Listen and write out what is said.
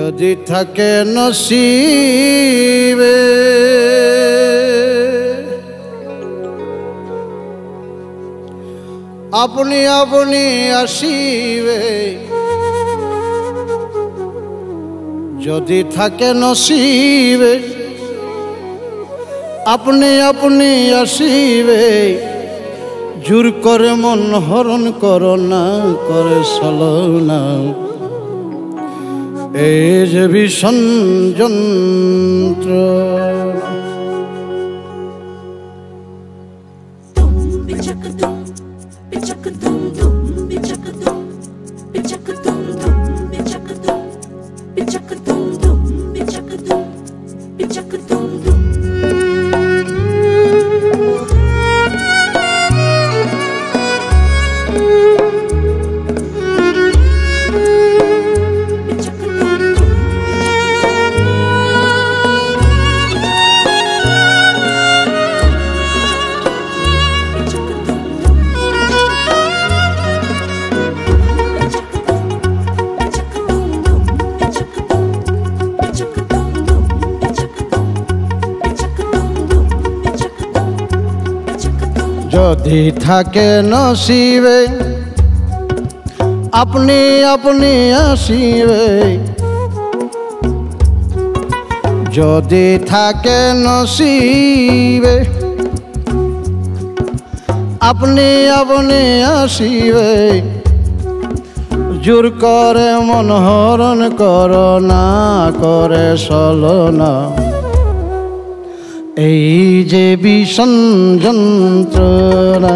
যদি থাকে নসিবে আপনি আপনি আসিবে, যদি থাকে নসিবে আপনি আপনি আসিবে, জোর করে মন হরণ করো না, করে চলো না এই যে ভীষণ যন্ত্র। যদি থাকে নসিবে আপনি আপনি আসিবে, যদি থাকে নসিবে আপনি আপনি আসিবে, জোর করে মন হরণ করো না, করে চলো না এই যে ভীষণ যন্ত্রণা।